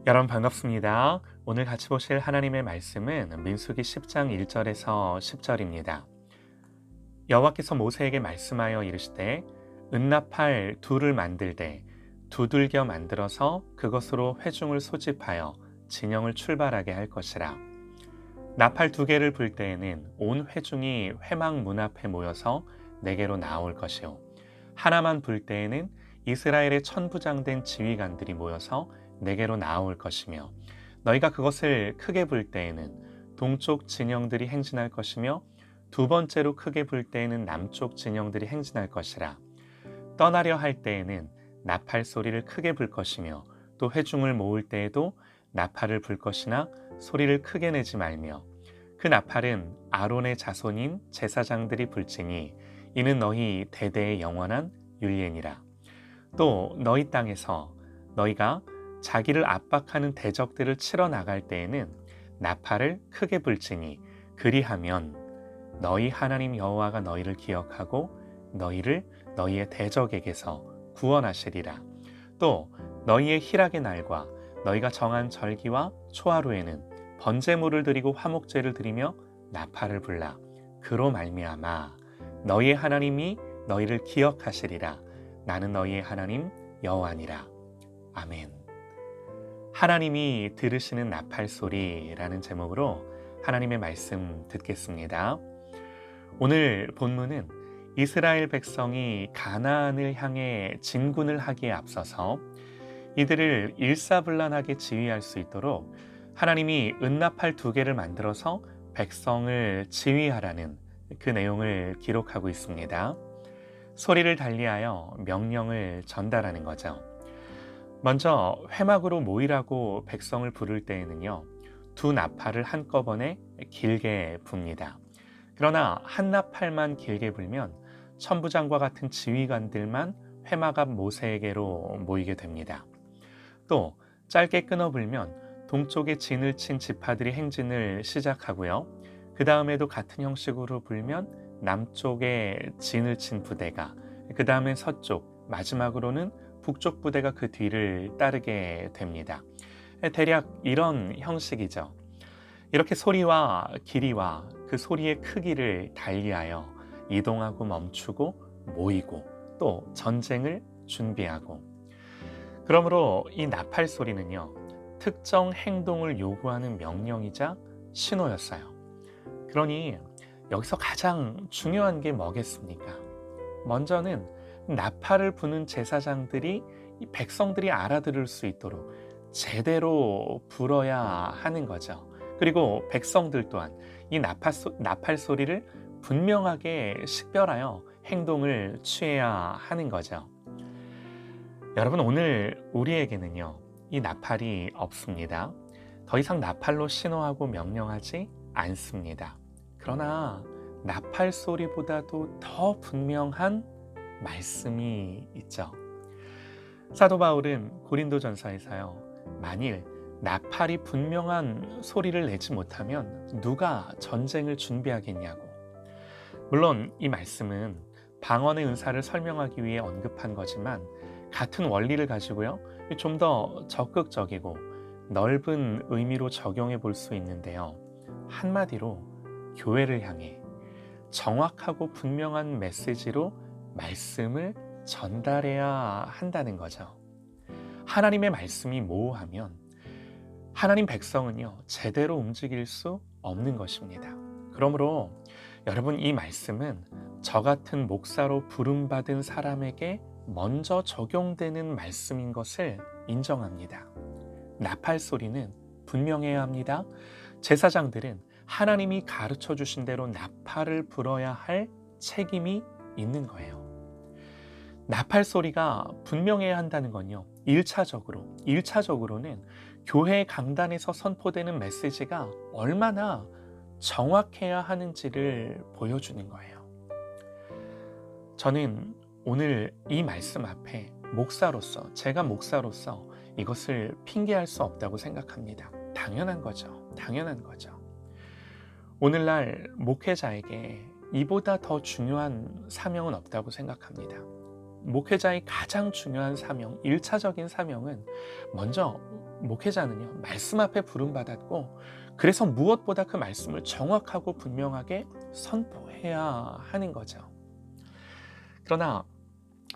여러분 반갑습니다. 오늘 같이 보실 하나님의 말씀은 민수기 10장 1절에서 10절입니다. 여호와께서 모세에게 말씀하여 이르시되 은나팔 둘을 만들되 두들겨 만들어서 그것으로 회중을 소집하여 진영을 출발하게 할 것이라. 나팔 두 개를 불 때에는 온 회중이 회막 문 앞에 모여서 내게로 나올 것이요 하나만 불 때에는 이스라엘의 천부장된 지휘관들이 모여서 내게로 나올 것이며 너희가 그것을 크게 불 때에는 동쪽 진영들이 행진할 것이며 두 번째로 크게 불 때에는 남쪽 진영들이 행진할 것이라. 떠나려 할 때에는 나팔 소리를 크게 불 것이며 또 회중을 모을 때에도 나팔을 불 것이나 소리를 크게 내지 말며 그 나팔은 아론의 자손인 제사장들이 불지니 이는 너희 대대의 영원한 율례니라. 또 너희 땅에서 너희가 자기를 압박하는 대적들을 치러 나갈 때에는 나팔을 크게 불지니 그리하면 너희 하나님 여호와가 너희를 기억하고 너희를 너희의 대적에게서 구원하시리라. 또 너희의 희락의 날과 너희가 정한 절기와 초하루에는 번제물을 드리고 화목제를 드리며 나팔을 불라. 그로 말미암아 너희의 하나님이 너희를 기억하시리라. 나는 너희의 하나님 여호와니라. 아멘. 하나님이 들으시는 나팔 소리라는 제목으로 하나님의 말씀 듣겠습니다. 오늘 본문은 이스라엘 백성이 가나안을 향해 진군을 하기에 앞서서 이들을 일사불란하게 지휘할 수 있도록 하나님이 은나팔 두 개를 만들어서 백성을 지휘하라는 그 내용을 기록하고 있습니다. 소리를 달리하여 명령을 전달하는 거죠. 먼저 회막으로 모이라고 백성을 부를 때에는요, 두 나팔을 한꺼번에 길게 붑니다. 그러나 한 나팔만 길게 불면 천부장과 같은 지휘관들만 회막 앞 모세에게로 모이게 됩니다. 또 짧게 끊어 불면 동쪽에 진을 친 지파들이 행진을 시작하고요. 그 다음에도 같은 형식으로 불면 남쪽에 진을 친 부대가, 그 다음에 서쪽, 마지막으로는 북쪽 부대가 그 뒤를 따르게 됩니다. 대략 이런 형식이죠. 이렇게 소리와 길이와 그 소리의 크기를 달리하여 이동하고 멈추고 모이고 또 전쟁을 준비하고, 그러므로 이 나팔 소리는요, 특정 행동을 요구하는 명령이자 신호였어요. 그러니 여기서 가장 중요한 게 뭐겠습니까? 먼저는 나팔을 부는 제사장들이 이 백성들이 알아들을 수 있도록 제대로 불어야 하는 거죠. 그리고 백성들 또한 이 나팔 소리를 분명하게 식별하여 행동을 취해야 하는 거죠. 여러분, 오늘 우리에게는요, 이 나팔이 없습니다. 더 이상 나팔로 신호하고 명령하지 않습니다. 그러나 나팔 소리보다도 더 분명한 말씀이 있죠. 사도 바울은 고린도전서에서요, 만일 나팔이 분명한 소리를 내지 못하면 누가 전쟁을 준비하겠냐고. 물론 이 말씀은 방언의 은사를 설명하기 위해 언급한 거지만 같은 원리를 가지고요, 좀 더 적극적이고 넓은 의미로 적용해 볼 수 있는데요. 한마디로 교회를 향해 정확하고 분명한 메시지로 말씀을 전달해야 한다는 거죠. 하나님의 말씀이 모호하면 하나님 백성은요, 제대로 움직일 수 없는 것입니다. 그러므로 여러분, 이 말씀은 저 같은 목사로 부름받은 사람에게 먼저 적용되는 말씀인 것을 인정합니다. 나팔 소리는 분명해야 합니다. 제사장들은 하나님이 가르쳐 주신 대로 나팔을 불어야 할 책임이 있는 거예요. 나팔 소리가 분명해야 한다는 건요, 1차적으로는 교회 강단에서 선포되는 메시지가 얼마나 정확해야 하는지를 보여주는 거예요. 저는 오늘 이 말씀 앞에 제가 목사로서 이것을 핑계할 수 없다고 생각합니다. 당연한 거죠. 오늘날 목회자에게 이보다 더 중요한 사명은 없다고 생각합니다. 목회자의 가장 중요한 사명, 1차적인 사명은 먼저 목회자는요, 말씀 앞에 부름받았고 그래서 무엇보다 그 말씀을 정확하고 분명하게 선포해야 하는 거죠. 그러나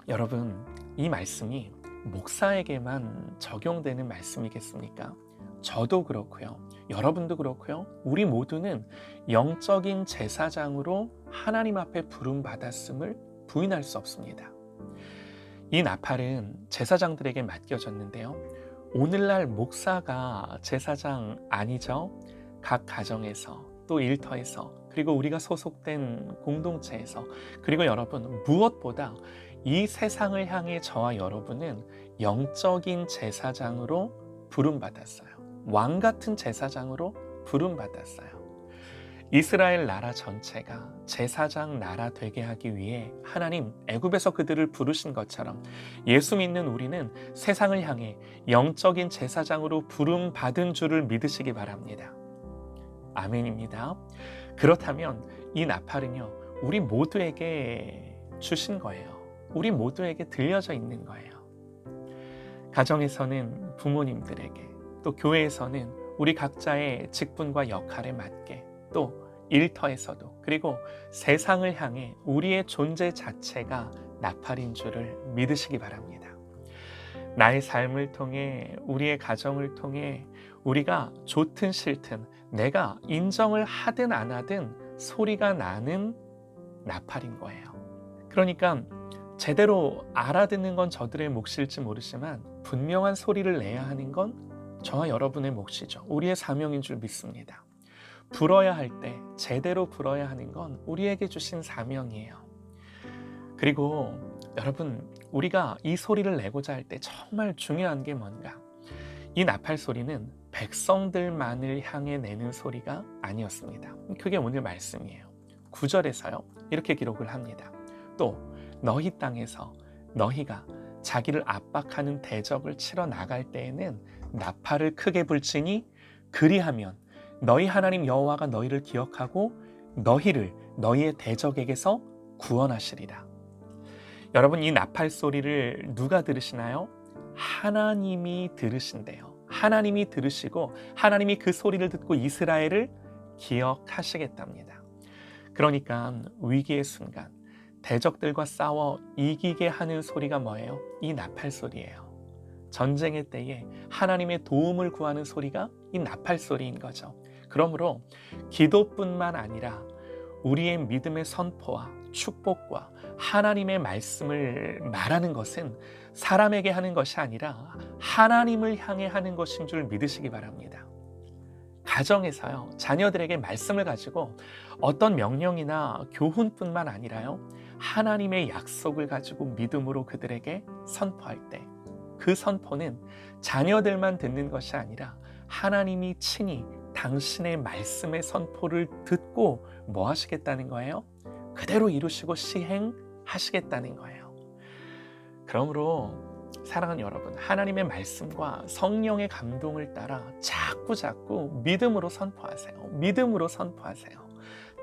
여러분, 이 말씀이 목사에게만 적용되는 말씀이겠습니까? 저도 그렇고요. 여러분도 그렇고요. 우리 모두는 영적인 제사장으로 하나님 앞에 부름받았음을 부인할 수 없습니다. 이 나팔은 제사장들에게 맡겨졌는데요. 오늘날 목사가 제사장 아니죠? 각 가정에서, 또 일터에서, 그리고 우리가 소속된 공동체에서, 그리고 여러분, 무엇보다 이 세상을 향해 저와 여러분은 영적인 제사장으로 부름받았어요. 왕 같은 제사장으로 부름받았어요. 이스라엘 나라 전체가 제사장 나라 되게 하기 위해 하나님 애굽에서 그들을 부르신 것처럼 예수 믿는 우리는 세상을 향해 영적인 제사장으로 부름받은 줄을 믿으시기 바랍니다. 아멘입니다. 그렇다면 이 나팔은요, 우리 모두에게 주신 거예요. 우리 모두에게 들려져 있는 거예요. 가정에서는 부모님들에게, 또 교회에서는 우리 각자의 직분과 역할에 맞게, 또 일터에서도, 그리고 세상을 향해 우리의 존재 자체가 나팔인 줄을 믿으시기 바랍니다. 나의 삶을 통해, 우리의 가정을 통해 우리가 좋든 싫든 내가 인정을 하든 안 하든 소리가 나는 나팔인 거예요. 그러니까 제대로 알아듣는 건 저들의 몫일지 모르지만 분명한 소리를 내야 하는 건 저와 여러분의 몫이죠. 우리의 사명인 줄 믿습니다. 불어야 할 때 제대로 불어야 하는 건 우리에게 주신 사명이에요. 그리고 여러분, 우리가 이 소리를 내고자 할 때 정말 중요한 게 뭔가? 이 나팔 소리는 백성들만을 향해 내는 소리가 아니었습니다. 그게 오늘 말씀이에요. 9절에서요, 이렇게 기록을 합니다. 또 너희 땅에서 너희가 자기를 압박하는 대적을 치러 나갈 때에는 나팔을 크게 불지니 그리하면 너희 하나님 여호와가 너희를 기억하고 너희를 너희의 대적에게서 구원하시리라. 여러분, 이 나팔 소리를 누가 들으시나요? 하나님이 들으신대요. 하나님이 들으시고 하나님이 그 소리를 듣고 이스라엘을 기억하시겠답니다. 그러니까 위기의 순간 대적들과 싸워 이기게 하는 소리가 뭐예요? 이 나팔 소리예요. 전쟁의 때에 하나님의 도움을 구하는 소리가 이 나팔 소리인 거죠. 그러므로 기도뿐만 아니라 우리의 믿음의 선포와 축복과 하나님의 말씀을 말하는 것은 사람에게 하는 것이 아니라 하나님을 향해 하는 것인 줄 믿으시기 바랍니다. 가정에서요, 자녀들에게 말씀을 가지고 어떤 명령이나 교훈뿐만 아니라요, 하나님의 약속을 가지고 믿음으로 그들에게 선포할 때 그 선포는 자녀들만 듣는 것이 아니라 하나님이 친히 당신의 말씀의 선포를 듣고 뭐 하시겠다는 거예요? 그대로 이루시고 시행하시겠다는 거예요. 그러므로 사랑하는 여러분, 하나님의 말씀과 성령의 감동을 따라 자꾸 믿음으로 선포하세요. 믿음으로 선포하세요.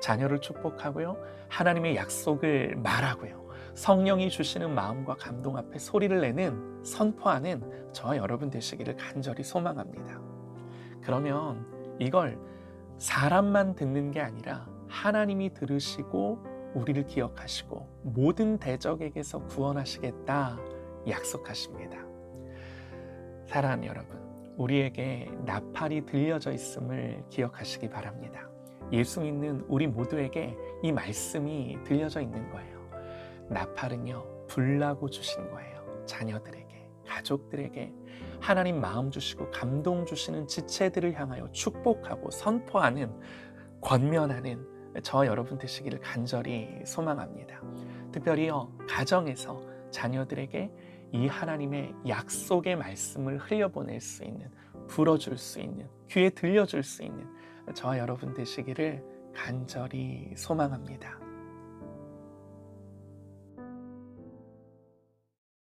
자녀를 축복하고요, 하나님의 약속을 말하고요, 성령이 주시는 마음과 감동 앞에 소리를 내는, 선포하는 저와 여러분 되시기를 간절히 소망합니다. 그러면 이걸 사람만 듣는 게 아니라 하나님이 들으시고 우리를 기억하시고 모든 대적에게서 구원하시겠다 약속하십니다. 사랑하는 여러분, 우리에게 나팔이 들려져 있음을 기억하시기 바랍니다. 예수 믿는 우리 모두에게 이 말씀이 들려져 있는 거예요. 나팔은요, 불나고 주신 거예요. 자녀들에게, 가족들에게 하나님 마음 주시고 감동 주시는 지체들을 향하여 축복하고 선포하는, 권면하는 저와 여러분 되시기를 간절히 소망합니다. 특별히요, 가정에서 자녀들에게 이 하나님의 약속의 말씀을 흘려보낼 수 있는, 불어줄 수 있는, 귀에 들려줄 수 있는 저와 여러분 되시기를 간절히 소망합니다.